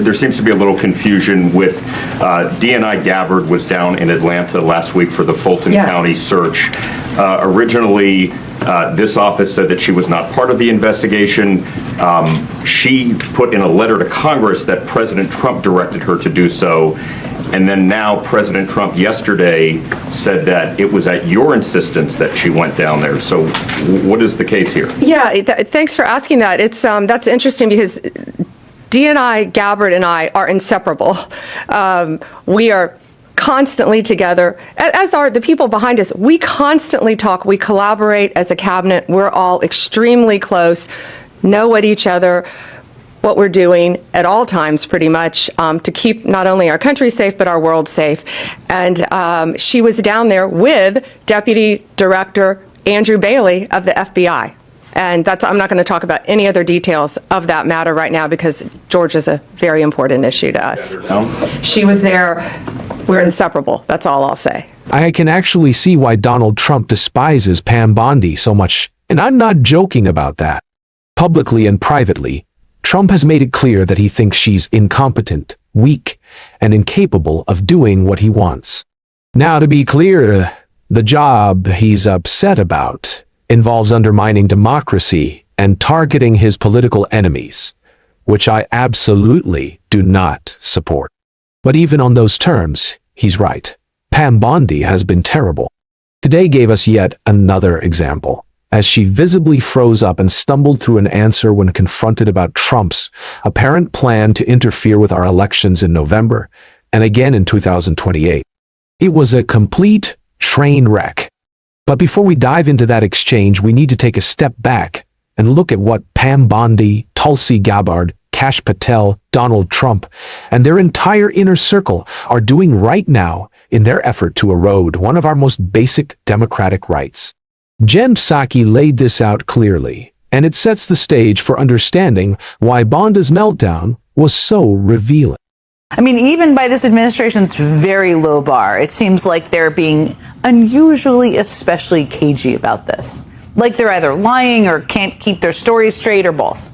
there seems to be a little confusion with DNI Gabbard was down in Atlanta last week for the Fulton County search. Originally, this office said that she was not part of the investigation. She put in a letter to Congress that President Trump directed her to do so. And then now President Trump yesterday said that it was at your insistence that she went down there. So what is the case here? Yeah, thanks for asking that. It's that's interesting because DNI Gabbard and I are inseparable. We are constantly together, as are the people behind us. We constantly talk. We collaborate as a cabinet. We're all extremely close, know what each other, what we're doing at all times, pretty much, to keep not only our country safe, but our world safe. And she was down there with Deputy Director Andrew Bailey of the FBI. And I'm not going to talk about any other details of that matter right now because Georgia's a very important issue to us. She was there. We're inseparable. That's all I'll say. I can actually see why Donald Trump despises Pam Bondi so much, and I'm not joking about that. Publicly and privately, Trump has made it clear that he thinks she's incompetent, weak, and incapable of doing what he wants. Now, to be clear, the job he's upset about involves undermining democracy and targeting his political enemies, which I absolutely do not support. But even on those terms, he's right. Pam Bondi has been terrible. Today gave us yet another example, as she visibly froze up and stumbled through an answer when confronted about Trump's apparent plan to interfere with our elections in November and again in 2028. It was a complete train wreck. But before we dive into that exchange, we need to take a step back and look at what Pam Bondi, Tulsi Gabbard, Kash Patel, Donald Trump, and their entire inner circle are doing right now in their effort to erode one of our most basic democratic rights. Jen Psaki laid this out clearly, and it sets the stage for understanding why Bondi's meltdown was so revealing. I mean, even by this administration's very low bar, it seems like they're being unusually especially cagey about this. Like they're either lying or can't keep their stories straight or both.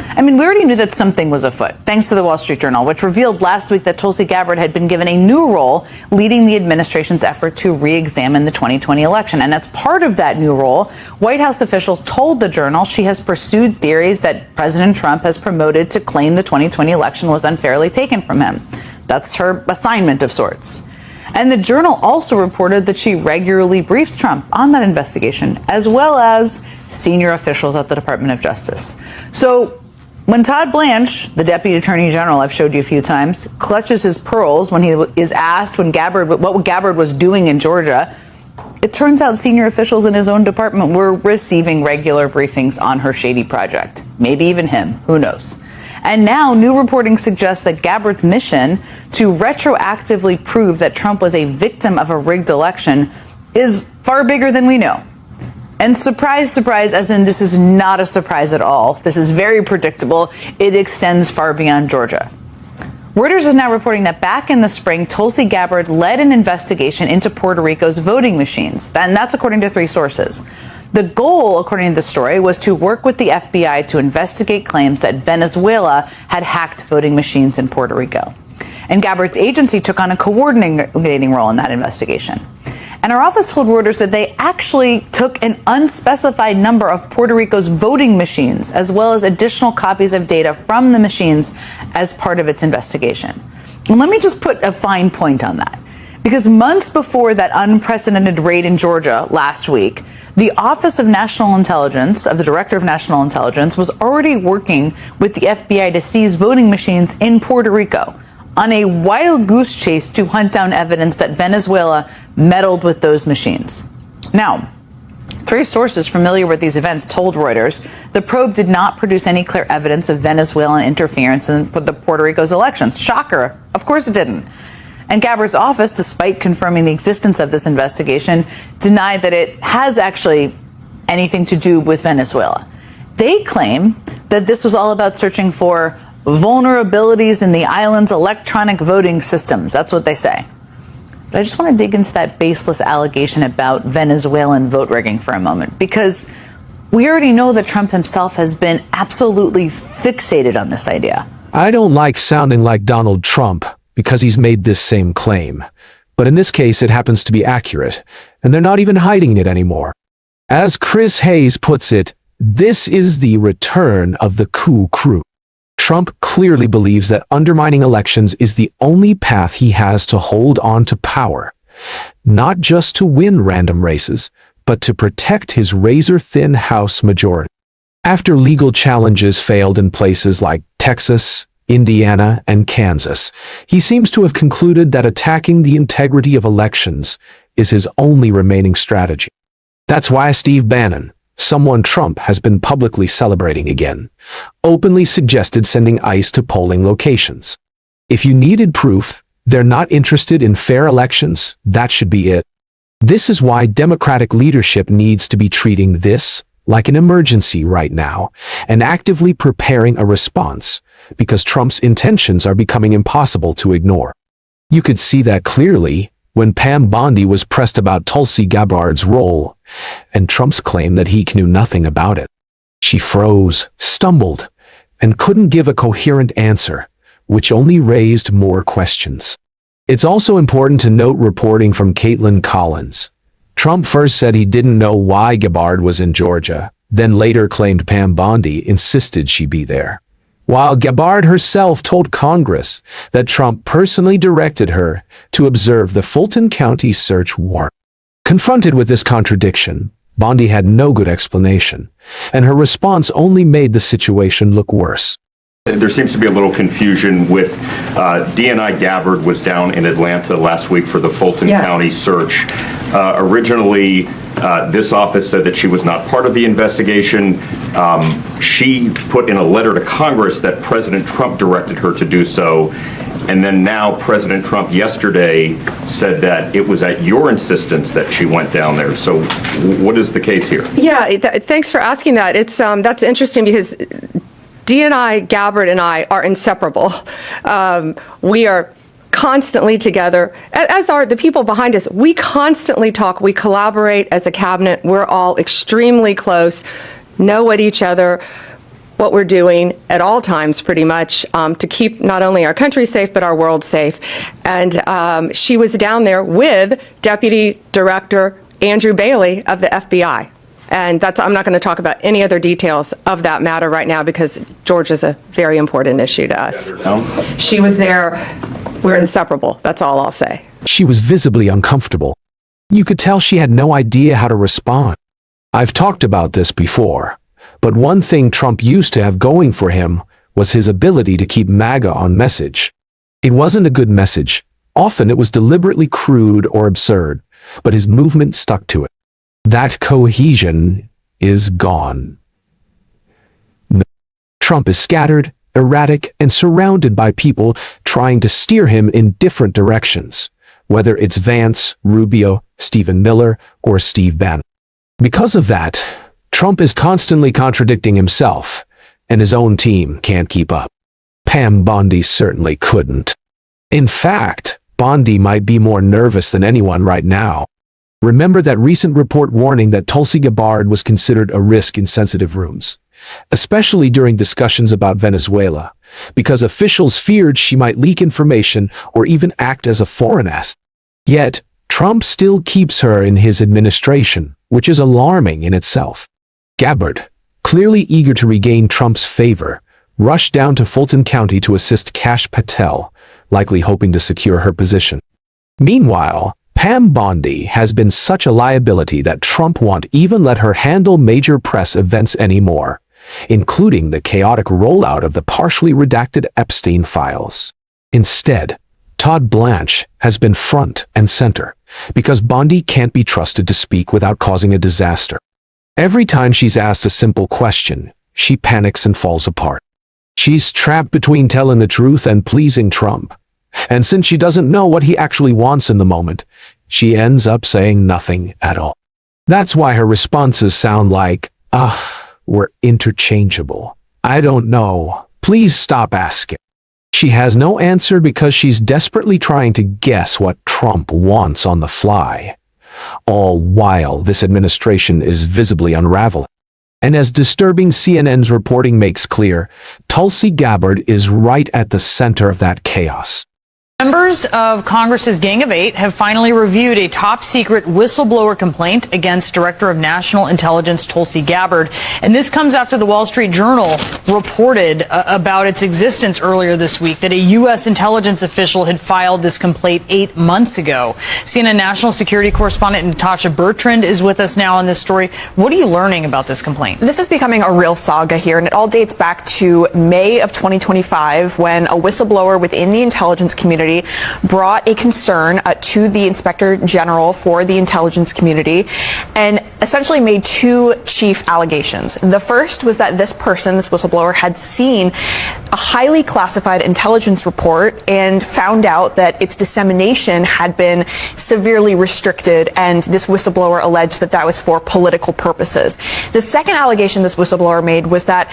I mean, we already knew that something was afoot, thanks to the Wall Street Journal, which revealed last week that Tulsi Gabbard had been given a new role leading the administration's effort to re-examine the 2020 election. And as part of that new role, White House officials told the Journal she has pursued theories that President Trump has promoted to claim the 2020 election was unfairly taken from him. That's her assignment of sorts. And the Journal also reported that she regularly briefs Trump on that investigation, as well as senior officials at the Department of Justice. So when Todd Blanche, the Deputy Attorney General I've showed you a few times, clutches his pearls when he is asked what Gabbard was doing in Georgia, it turns out senior officials in his own department were receiving regular briefings on her shady project. Maybe even him. Who knows? And now new reporting suggests that Gabbard's mission to retroactively prove that Trump was a victim of a rigged election is far bigger than we know. And surprise, surprise, as in this is not a surprise at all. This is very predictable. It extends far beyond Georgia. Reuters is now reporting that back in the spring, Tulsi Gabbard led an investigation into Puerto Rico's voting machines. And that's according to 3 sources. The goal, according to the story, was to work with the FBI to investigate claims that Venezuela had hacked voting machines in Puerto Rico. And Gabbard's agency took on a coordinating role in that investigation. And our office told Reuters that they actually took an unspecified number of Puerto Rico's voting machines, as well as additional copies of data from the machines as part of its investigation. And let me just put a fine point on that. Because months before that unprecedented raid in Georgia last week, the Office of National Intelligence, of the Director of National Intelligence, was already working with the FBI to seize voting machines in Puerto Rico on a wild goose chase to hunt down evidence that Venezuela meddled with those machines. Now, 3 sources familiar with these events told Reuters the probe did not produce any clear evidence of Venezuelan interference in the Puerto Rico's elections. Shocker. Of course it didn't. And Gabbard's office, despite confirming the existence of this investigation, denied that it has actually anything to do with Venezuela. They claim that this was all about searching for vulnerabilities in the island's electronic voting systems. That's what they say. But I just want to dig into that baseless allegation about Venezuelan vote rigging for a moment, because we already know that Trump himself has been absolutely fixated on this idea. I don't like sounding like Donald Trump because he's made this same claim. But in this case, it happens to be accurate, and they're not even hiding it anymore. As Chris Hayes puts it, this is the return of the coup crew. Trump clearly believes that undermining elections is the only path he has to hold on to power, not just to win random races, but to protect his razor-thin House majority. After legal challenges failed in places like Texas, Indiana, and Kansas, he seems to have concluded that attacking the integrity of elections is his only remaining strategy. That's why Steve Bannon, someone Trump has been publicly celebrating again, openly suggested sending ICE to polling locations. If you needed proof they're not interested in fair elections, that should be it. This is why Democratic leadership needs to be treating this like an emergency right now and actively preparing a response, because Trump's intentions are becoming impossible to ignore. You could see that clearly when Pam Bondi was pressed about Tulsi Gabbard's role, and Trump's claim that he knew nothing about it. She froze, stumbled, and couldn't give a coherent answer, which only raised more questions. It's also important to note reporting from Caitlin Collins. Trump first said he didn't know why Gabbard was in Georgia, then later claimed Pam Bondi insisted she be there, while Gabbard herself told Congress that Trump personally directed her to observe the Fulton County search warrant. Confronted with this contradiction, Bondi had no good explanation, and her response only made the situation look worse. There seems to be a little confusion with DNI Gabbard was down in Atlanta last week for the Fulton County search. Originally, this office said that she was not part of the investigation. She put in a letter to Congress that President Trump directed her to do so. And then now President Trump yesterday said that it was at your insistence that she went down there. So what is the case here? Yeah, thanks for asking that. It's that's interesting because DNI Gabbard and I are inseparable. We are constantly together, as are the people behind us. We constantly talk. We collaborate as a cabinet. We're all extremely close, know what each other, what we're doing at all times pretty much to keep not only our country safe, but our world safe. And she was down there with Deputy Director Andrew Bailey of the FBI. And I'm not going to talk about any other details of that matter right now because Georgia's a very important issue to us. She was there. We're inseparable. That's all I'll say. She was visibly uncomfortable. You could tell she had no idea how to respond. I've talked about this before, but one thing Trump used to have going for him was his ability to keep MAGA on message. It wasn't a good message. Often it was deliberately crude or absurd, but his movement stuck to it. That cohesion is gone. Trump is scattered, erratic, and surrounded by people trying to steer him in different directions, whether it's Vance, Rubio, Stephen Miller, or Steve Bannon. Because of that, Trump is constantly contradicting himself, and his own team can't keep up. Pam Bondi certainly couldn't. In fact, Bondi might be more nervous than anyone right now. Remember that recent report warning that Tulsi Gabbard was considered a risk in sensitive rooms, especially during discussions about Venezuela, because officials feared she might leak information or even act as a foreign asset. Yet, Trump still keeps her in his administration, which is alarming in itself. Gabbard, clearly eager to regain Trump's favor, rushed down to Fulton County to assist Kash Patel, likely hoping to secure her position. Meanwhile, Pam Bondi has been such a liability that Trump won't even let her handle major press events anymore, including the chaotic rollout of the partially redacted Epstein files. Instead, Todd Blanche has been front and center, because Bondi can't be trusted to speak without causing a disaster. Every time she's asked a simple question, she panics and falls apart. She's trapped between telling the truth and pleasing Trump. And since she doesn't know what he actually wants in the moment, she ends up saying nothing at all. That's why her responses sound like, we're interchangeable. I don't know. Please stop asking. She has no answer because she's desperately trying to guess what Trump wants on the fly, all while this administration is visibly unraveling. And as disturbing CNN's reporting makes clear, Tulsi Gabbard is right at the center of that chaos. Members of Congress's Gang of Eight have finally reviewed a top-secret whistleblower complaint against Director of National Intelligence Tulsi Gabbard. And this comes after the Wall Street Journal reported about its existence earlier this week, that a U.S. intelligence official had filed this complaint 8 months ago. CNN national security correspondent Natasha Bertrand is with us now on this story. What are you learning about this complaint? This is becoming a real saga here, and it all dates back to May of 2025 when a whistleblower within the intelligence community brought a concern to the Inspector General for the intelligence community and essentially made two chief allegations. The first was that this whistleblower, had seen a highly classified intelligence report and found out that its dissemination had been severely restricted, and this whistleblower alleged that that was for political purposes. The second allegation this whistleblower made was that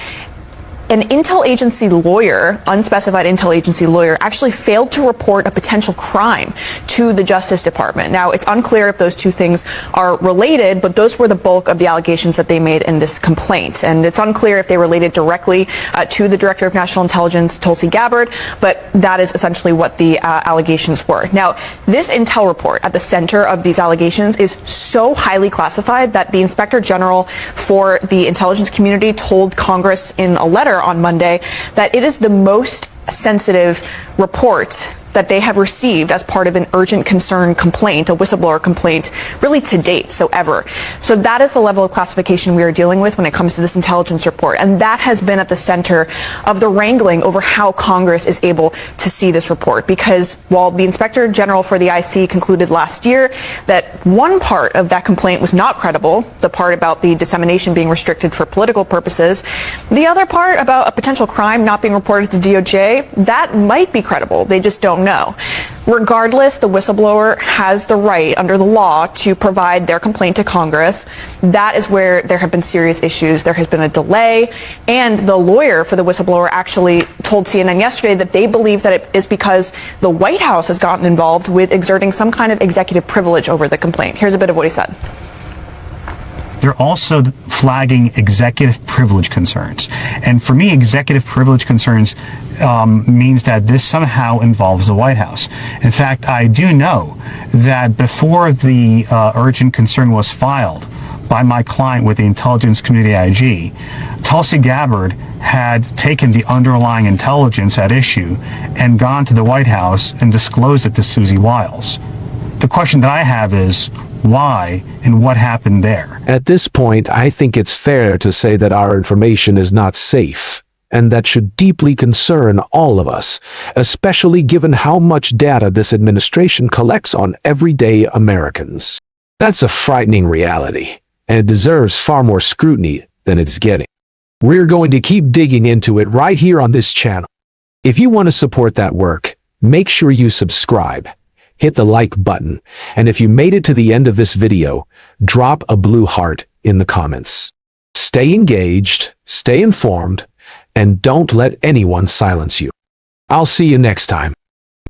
an intel agency lawyer, unspecified intel agency lawyer, actually failed to report a potential crime to the Justice Department. Now, it's unclear if those two things are related, but those were the bulk of the allegations that they made in this complaint. And it's unclear if they related directly to the Director of National Intelligence, Tulsi Gabbard, but that is essentially what the allegations were. Now, this intel report at the center of these allegations is so highly classified that the Inspector General for the intelligence community told Congress in a letter on Monday that it is the most sensitive report that they have received as part of an urgent concern complaint, a whistleblower complaint, really to date, so ever. So that is the level of classification we are dealing with when it comes to this intelligence report. And that has been at the center of the wrangling over how Congress is able to see this report. Because while the Inspector General for the IC concluded last year that one part of that complaint was not credible, the part about the dissemination being restricted for political purposes, the other part about a potential crime not being reported to DOJ, that might be credible. They just don't know. Regardless, the whistleblower has the right under the law to provide their complaint to Congress. That is where there have been serious issues. There has been a delay, and the lawyer for the whistleblower actually told CNN yesterday that they believe that it is because the White House has gotten involved with exerting some kind of executive privilege over the complaint. Here's a bit of what he said. They're also flagging executive privilege concerns. And for me, executive privilege concerns means that this somehow involves the White House. In fact, I do know that before the urgent concern was filed by my client with the intelligence community IG, Tulsi Gabbard had taken the underlying intelligence at issue and gone to the White House and disclosed it to Susie Wiles. The question that I have is, why and what happened there? At this point, I think it's fair to say that our information is not safe, and that should deeply concern all of us, especially given how much data this administration collects on everyday Americans. That's a frightening reality, and it deserves far more scrutiny than it's getting. We're going to keep digging into it right here on this channel. If you want to support that work, make sure you subscribe. Hit the like button, and if you made it to the end of this video, drop a blue heart in the comments. Stay engaged, stay informed, and don't let anyone silence you. I'll see you next time.